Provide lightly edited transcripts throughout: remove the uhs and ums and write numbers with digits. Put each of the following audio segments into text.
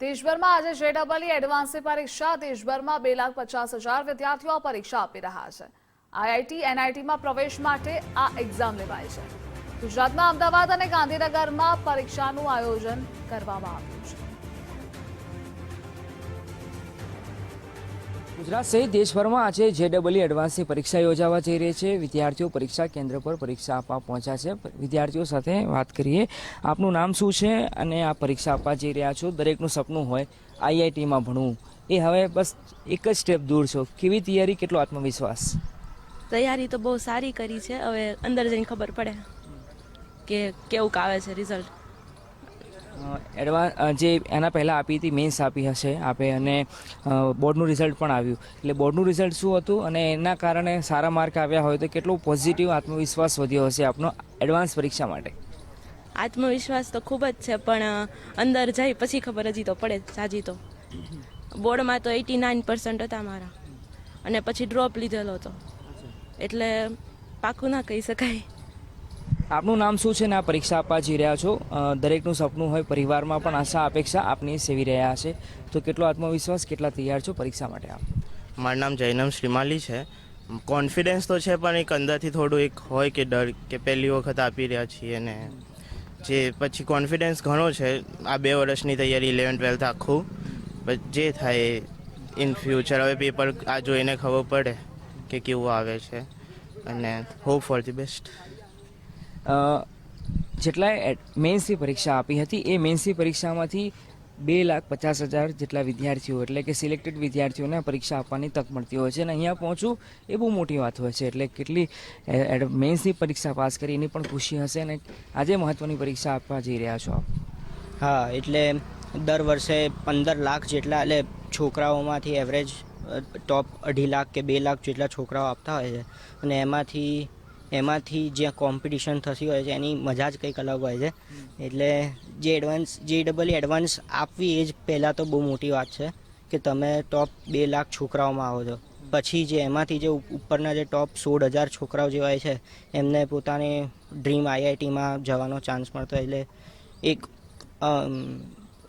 દેશભરમાં આજે જેડબલઈ એડવાન્સની પરીક્ષા દેશભરમાં 2,50,000 વિદ્યાર્થીઓ પરીક્ષા આપી રહ્યા છે। આઈઆઈટી એનઆઈટીમાં પ્રવેશ માટે આ એક્ઝામ લેવાય છે। ગુજરાતમાં અમદાવાદ અને ગાંધીનગરમાં પરીક્ષાનું આયોજન કરવામાં આવ્યું છે। ગુજરાત સહિત દેશભરમાં આજે જેડબલઈ એડવાન્સની પરીક્ષા યોજાવા જઈ રહી છે। વિદ્યાર્થીઓ પરીક્ષા કેન્દ્ર પર પરીક્ષા આપવા પહોંચ્યા છે। વિદ્યાર્થીઓ સાથે વાત કરીએ। આપનું નામ શું છે અને આ પરીક્ષા આપવા જઈ રહ્યા છો? દરેકનું સપનું હોય આઈઆઈટીમાં ભણવું, એ હવે બસ એક જ સ્ટેપ દૂર છો। કેવી તૈયારી, કેટલો આત્મવિશ્વાસ? તૈયારી તો બહુ સારી કરી છે। હવે અંદર જઈને ખબર પડે કે કેવું આવે છે રિઝલ્ટ। એડવાન્સ જે એના પહેલાં આપી હતી, મેન્સ આપી હશે આપે, અને બોર્ડનું રિઝલ્ટ પણ આવ્યું, એટલે બોર્ડનું રિઝલ્ટ શું હતું અને એના કારણે સારા માર્ક આવ્યા હોય તો કેટલો પોઝિટિવ આત્મવિશ્વાસ વધ્યો હશે આપનો એડવાન્સ પરીક્ષા માટે? આત્મવિશ્વાસ તો ખૂબ જ છે, પણ અંદર જઈ પછી ખબર હજી તો પડે સાજી તો। બોર્ડમાં તો 89% હતા મારા, અને પછી ડ્રોપ લીધેલો હતો, એટલે પાકું ના કહી શકાય। આપનું નામ શું છે ને આ પરીક્ષા આપવા જઈ રહ્યા છો? દરેકનું સપનું હોય, પરિવારમાં પણ આશા અપેક્ષા આપની સેવી રહ્યા હશે, તો કેટલો આત્મવિશ્વાસ, કેટલા તૈયાર છો પરીક્ષા માટે આપ? મારું નામ જૈનમ શ્રીમાલી છે। કોન્ફિડન્સ તો છે, પણ એક અંદરથી થોડું એક હોય કે ડર, કે પહેલી વખત આપી રહ્યા છીએ ને જે પછી કોન્ફિડન્સ ઘણો છે। આ 2 વર્ષની તૈયારી 11th-12th આખું, જે થાય ઇન ફ્યુચર હવે પેપર આ જોઈને ખબર પડે કે કેવું આવે છે, અને હોપ ફોર ધી બેસ્ટ। જેટલા મેન્સની પરીક્ષા આપી હતી એ મેન્સની પરીક્ષામાંથી 2,50,000 જેટલા વિદ્યાર્થીઓ, એટલે કે સિલેક્ટેડ વિદ્યાર્થીઓને પરીક્ષા આપવાની તક મળતી હોય છે, અને અહીંયા પહોંચવું એ બહુ મોટી વાત હોય છે। એટલે કેટલી મેન્સની પરીક્ષા પાસ કરી એની પણ ખુશી હશે, અને આજે મહત્ત્વની પરીક્ષા આપવા જઈ રહ્યા છો આપ? હા, એટલે દર વર્ષે 15 લાખ જેટલા, એટલે છોકરાઓમાંથી એવરેજ ટોપ 2.5 લાખ કે 2 લાખ જેટલા છોકરાઓ આપતા હોય છે, અને એમાંથી જે કોમ્પિટિશન થતી હોય છે એની મજા જ કંઈક અલગ હોય છે। એટલે જેડબલઈ એડવાન્સ આપવી એ જ પહેલાં તો બહુ મોટી વાત છે કે તમે ટોપ 2 લાખ છોકરાઓમાં આવો છો, પછી જે એમાંથી જે ઉપરના જે ટોપ 16,000 છોકરાઓ જે હોય છે એમને પોતાની ડ્રીમ આઈઆઈટીમાં જવાનો ચાન્સ મળતો, એટલે એક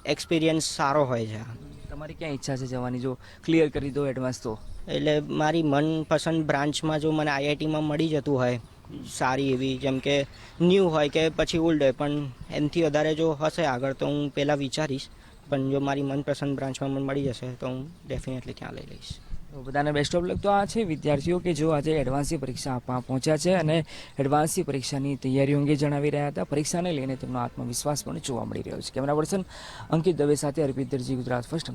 એક્સપિરિયન્સ સારો હોય છે। તમારી ક્યાં ઈચ્છા છે જવાની, જો ક્લિયર કરી દો એડવાન્સ તો? એટલે મારી મનપસંદ બ્રાન્ચમાં જો મને આઈઆઈટીમાં મળી જતું હોય સારી એવી, જેમ કે ન્યૂ હોય કે પછી ઓલ્ડ હોય, પણ એનાથી વધારે જો હશે આગળ તો હું પહેલાં વિચારીશ, પણ જો મારી મનપસંદ બ્રાન્ચમાં મને મળી જશે તો હું ડેફિનેટલી ત્યાં લઈ લઈશ। બધાને બેસ્ટ ઓફ લક। તો આ છે વિદ્યાર્થીઓ કે જો આજે એડવાન્સની પરીક્ષા આપવા પહોંચ્યા છે અને એડવાન્સની પરીક્ષાની તૈયારીઓ અંગે જણાવી રહ્યા હતા। પરીક્ષાને લઈને તેમનો આત્મવિશ્વાસ પણ જોવા મળી રહ્યો છે। કેમેરા પર્સન અંકિત દવે સાથે અર્પિત દરજી, ગુજરાત ફર્સ્ટ।